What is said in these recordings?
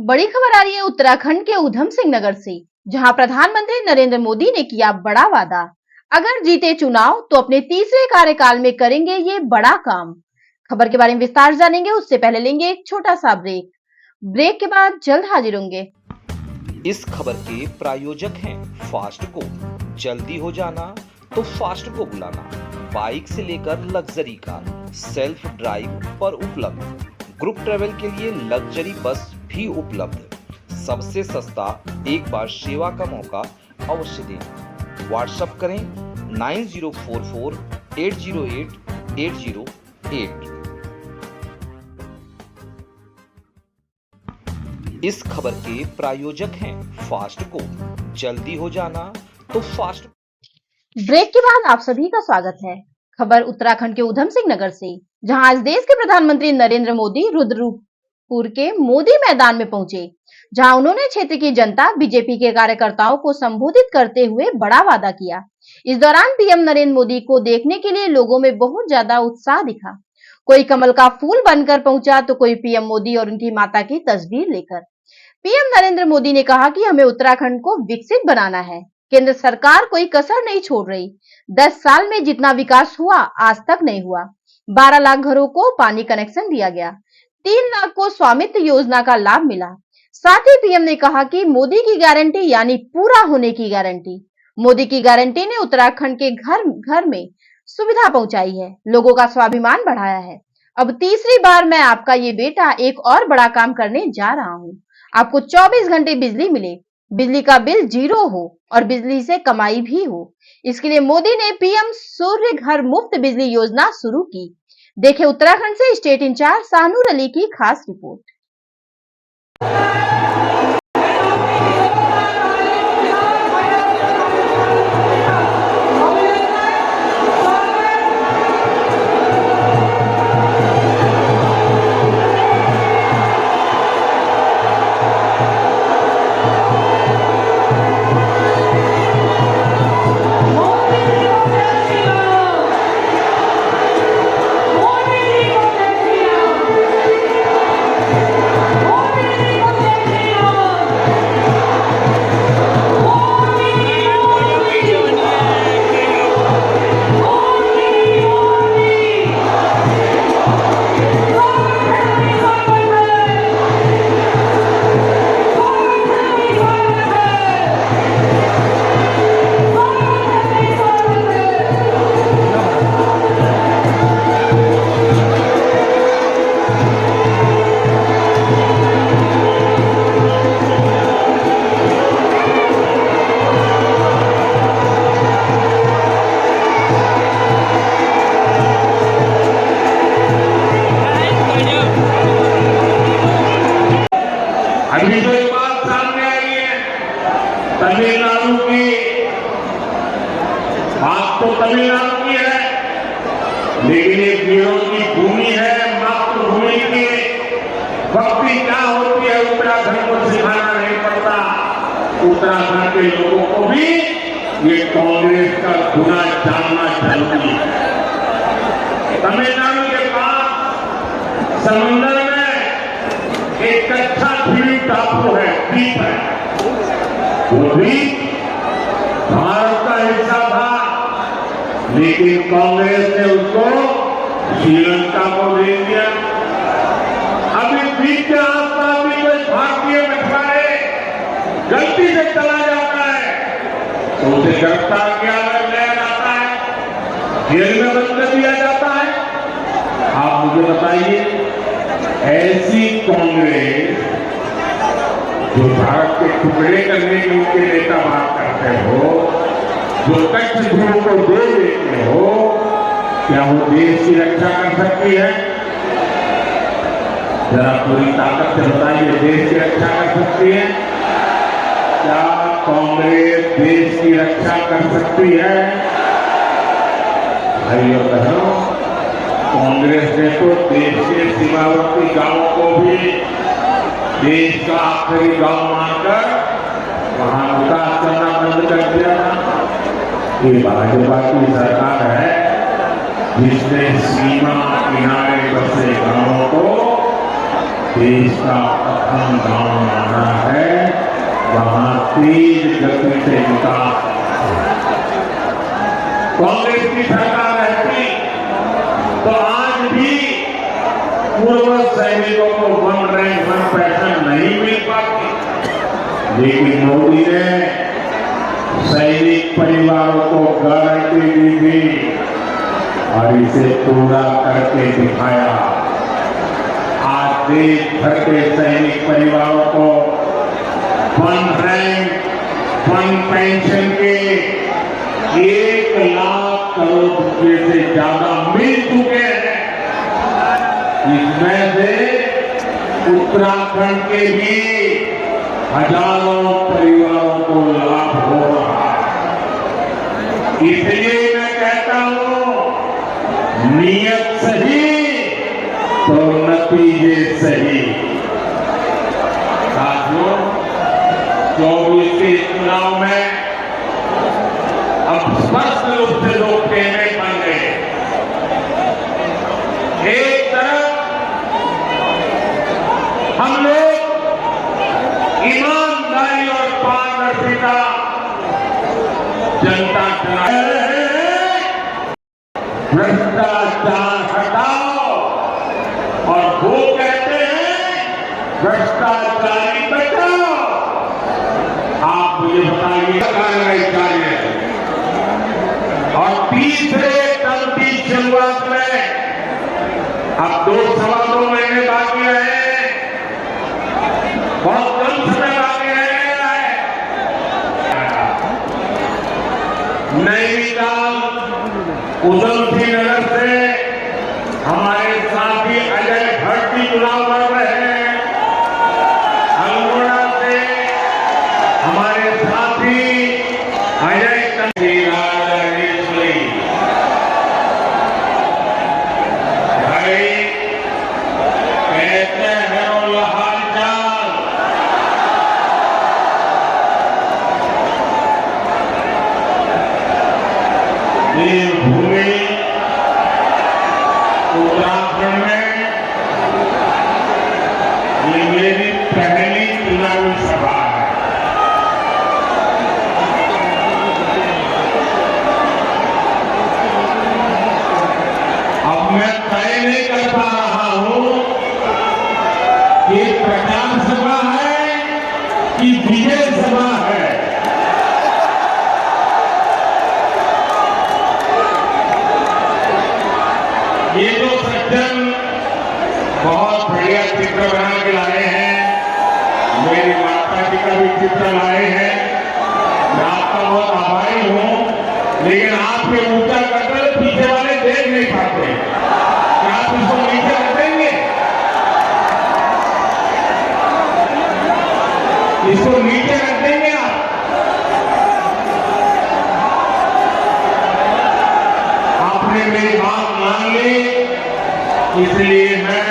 बड़ी खबर आ रही है उत्तराखंड के ऊधम सिंह नगर से, जहां प्रधानमंत्री नरेंद्र मोदी ने किया बड़ा वादा। अगर जीते चुनाव तो अपने तीसरे कार्यकाल में करेंगे ये बड़ा काम। खबर के बारे में विस्तार जानेंगे, उससे पहले लेंगे एक छोटा सा ब्रेक। ब्रेक के बाद जल्द हाजिर होंगे। इस खबर के प्रायोजक हैं फास्ट को। जल्दी हो जाना तो फास्ट को बुलाना। बाइक से लेकर लग्जरी कार सेल्फ ड्राइव पर उपलब्ध। ग्रुप ट्रेवल के लिए लग्जरी बस भी उपलब्ध। सबसे सस्ता एक बार सेवा का मौका अवश्य दें। व्हाट्सएप करें 9044 808 808। इस खबर के प्रायोजक हैं फास्ट को। जल्दी हो जाना तो फास्ट। ब्रेक के बाद आप सभी का स्वागत है। खबर उत्तराखंड के ऊधम सिंह नगर से, जहां आज देश के प्रधानमंत्री नरेंद्र मोदी रुद्रपुर के मोदी मैदान में पहुंचे, जहां उन्होंने क्षेत्र की जनता बीजेपी के कार्यकर्ताओं को संबोधित करते हुए बड़ा वादा किया। इस दौरान पीएम नरेंद्र मोदी को देखने के लिए लोगों में बहुत ज्यादा उत्साह दिखा। कोई कमल का फूल बनकर पहुंचा तो कोई पीएम मोदी और उनकी माता की तस्वीर लेकर। पीएम नरेंद्र मोदी ने कहा कि हमें उत्तराखंड को विकसित बनाना है। केंद्र सरकार कोई कसर नहीं छोड़ रही। 10 साल में जितना विकास हुआ आज तक नहीं हुआ। 12 लाख घरों को पानी कनेक्शन दिया गया। 3 लाख को स्वामित्व योजना का लाभ मिला। साथ ही पीएम ने कहा कि मोदी की गारंटी यानी पूरा होने की गारंटी। मोदी की गारंटी ने उत्तराखंड के घर घर में सुविधा पहुंचाई है, लोगों का स्वाभिमान बढ़ाया है। अब तीसरी बार मैं आपका ये बेटा एक और बड़ा काम करने जा रहा हूं। आपको 24 घंटे बिजली मिले, बिजली का बिल 0 हो और बिजली से कमाई भी हो। इसके लिए मोदी ने पीएम सूर्य घर मुफ्त बिजली योजना शुरू की। देखे उत्तराखंड से स्टेट इंचार्ज शाहनूर अली की खास रिपोर्ट। अभी तो एक बात सामने आई है, तमिलनाडु की बात तो तमिलनाडु की है, लेकिन ये वीरों की भूमि है, मातृभूमि की भक्ति क्या होती है उत्तराखंड को सिखाना नहीं पड़ता। उत्तराखंड के लोगों को भी ये कांग्रेस का गुना जानना जरूरी है। तमिलनाडु के पास समुद्र में एक अच्छा द्वीप टापू है, द्वीप है। वो द्वीप भारत का हिस्सा था, लेकिन कांग्रेस ने उसको श्रीलंका को दे दिया। अब इस द्वीप के आसपास भी कोई भारतीय मछुआरे गलती से चला जाता है तो उसे गिरफ्तार किया जाता है, जेल में बंद कर दिया जाता है। आप मुझे बताइए, ऐसी कांग्रेस जो भारत के टुकड़े करने की उनके नेता बात करते हो, जो कच्छ ध्रुव को दे देते हो, क्या वो देश की रक्षा कर सकती है? जरा पूरी ताकत से बताइए, देश की रक्षा कर सकती है? क्या कांग्रेस देश की रक्षा कर सकती है? भाइयों बहनों, कांग्रेस ने तो देश के सीमावर्ती गांवों को भी देश का आखिरी गांव मानकर वहां विकास करना बंद कर दिया। ये भाजपा की सरकार है जिसने सीमा किनारे बसे गांवों को देश का उत्तराखंड गांव आना है वहां तेज गति से विकास। कांग्रेस की सरकार रहती तो आज भी पूर्व सैनिकों को 1 रैंक 1 पेंशन नहीं मिल पाती, लेकिन मोदी ने सैनिक परिवारों को गारंटी दी थी और इसे पूरा करके दिखाया। आज देश भर के सैनिक परिवारों को 1 रैंक 1 पेंशन के 1 लाख करोड़ रुपए से ज्यादा मिल चुके हैं। इसमें से उत्तराखंड के भी हजारों परिवारों को लाभ हो रहा है। इसलिए मैं कहता हूं, नियत सही तो नतीजे सही। साथियों, 24 के चुनाव में अब स्पष्ट रूप से लोग कहने बन गए। एक तरफ हम लोग ईमानदारी और पारदर्शिता जनता चलाए रहे हैं, भ्रष्टाचार हटाओ, और वो कहते हैं भ्रष्टाचारी बचाओ। आप मुझे बताइए कार्रवाई कार्य और तीसरे टर्म की शुरुआत में अब 2-2 महीने बाकी रहे, बहुत कम समय बाकी रह गया है। नैनीताल उधमसिंह नगर से हमारे साथी अजय भट्ट भी चुनाव लड़ रहे हैं। अल्मोड़ा से हमारे साथी अजय देवभूमि उत्तराखंड में ये मेरी पहली चुनावी सभा है। अब मैं तय नहीं कर पा रहा हूं कि प्रचार सभा है कि विजय सभा है। ये जो सज्जन बहुत बढ़िया चित्र बना के लाए हैं, मेरी माता जी का भी चित्र लाए हैं, मैं आपका बहुत आभारी हूं, लेकिन आप ये ऊंचा करते पीछे वाले देख नहीं पाते। क्या आप इसको नीचे कर देंगे? इसको नीचे रख देंगे आप? आपने मेरी बात मान ली, इसलिए मैं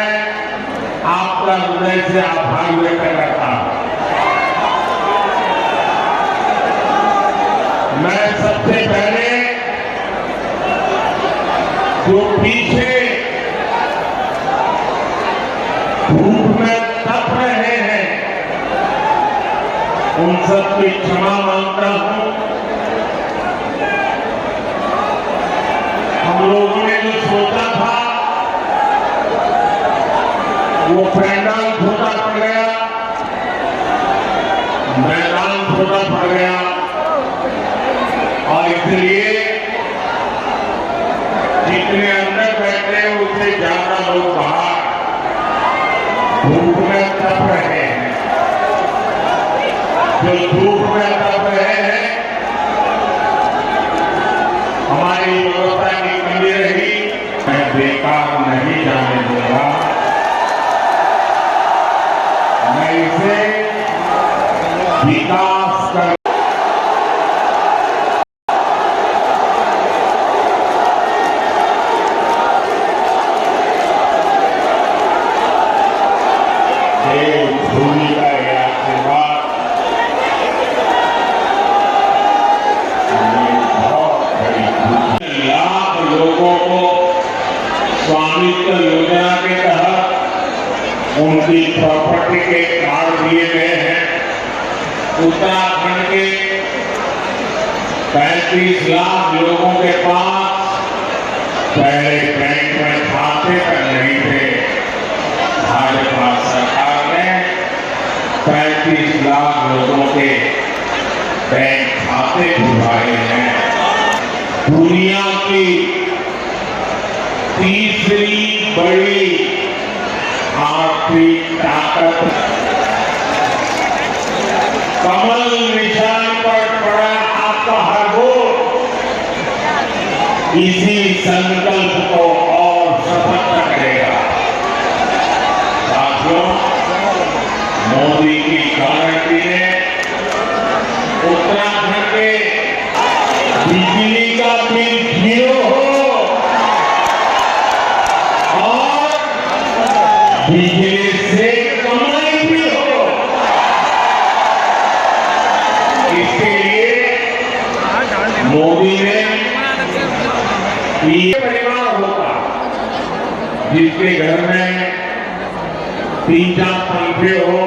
आपका हृदय से आभार व्यक्त करता हूं। मैं सबसे पहले जो पीछे धूप में तप रहे हैं उन सबकी क्षमा मांगता हूं। हम लोगों ने जो सोचा था वो पंडाल छोटा पड़ गया, मैदान छोटा पड़ गया, और इसलिए जितने अंदर बैठे हैं उससे ज्यादा लोग बाहर धूप में तप रहे हैं। जो धूप में तप रहे हैं, हमारी व्यवस्था की कमी रही, मैं बेकार नहीं जाने दूंगा। मैं इसे विकास कर भूमि का आशीर्वाद बहुत बड़ी लाख लोगों को स्वामित्व योजना के तहत उनकी प्रॉपर्टी के कार्ड दिए गए हैं। उत्तराखंड के 35 लाख लोगों के पास पहले बैंक में खाते तक नहीं थे। भाजपा सरकार ने 35 लाख लोगों के बैंक खाते खुलवाए हैं। दुनिया की तीसरी बड़ी आर्थिक ताकत कमल निशान पर पड़ा आपका हर वोट इसी संकल्प को और सफल करेगा। साथियों, मोदी की गारंटी ने उत्तराखंड के बिजली का बिल 0 हो और बिजली से कमाई भी हो। इसके लिए मोदी ने ये परिवार होगा जिसके घर में 3-4 पंखे हो,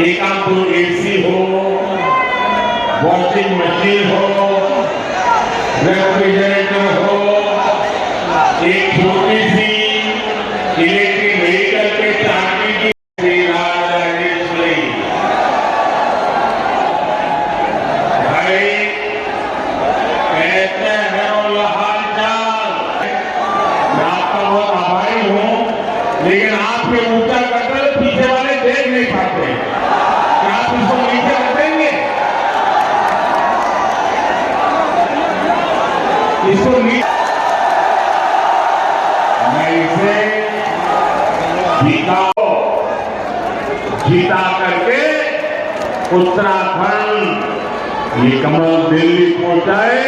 1-2 एसी हो, वॉशिंग मशीन हो, रेफ्रिजरेटर हो, एक छोटी सी इलेक्ट्रिक व्हीकल के चार्जिंग की भाई कहते हैं हाल चाल। मैं आपका बहुत आभारी हूँ, लेकिन आपके ऊंचा कटल पीछे वाले देख नहीं पाते। क्या आप इसको नीचे कर देंगे? इसको मैं इसे जीता करके उत्तराखंड ये कमल दिल्ली पहुंचाए,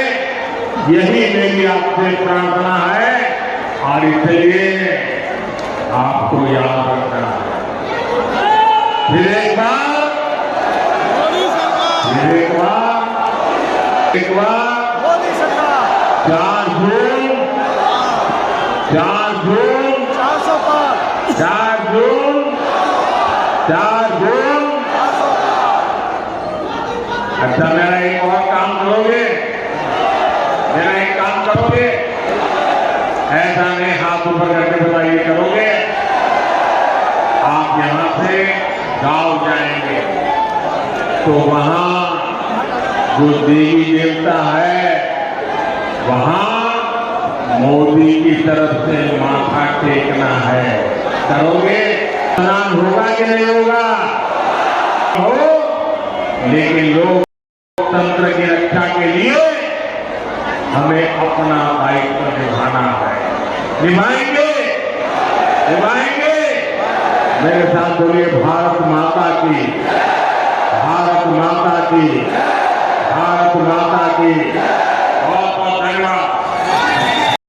यही मेरी आपसे प्रार्थना है। और इसलिए आपको याद रखना है। फिर एक बार 4 जून 4 जून। अच्छा, मेरा एक और काम करोगे? ऐसा नहीं हाथ ऊपर करके बताइए, करोगे? आप यहां से गांव जाएंगे तो वहां जो देवी देवता है वहां मोदी की तरफ से माथा टेकना है। करोगे? स्नान होगा कि नहीं होगा? हो, लेकिन लोकतंत्र की रक्षा के लिए हमें अपना दायित्व निभाना है। निभाएंगे। मेरे साथ बोलिए, भारत माता की, भारत माता की, भारत माता की। बहुत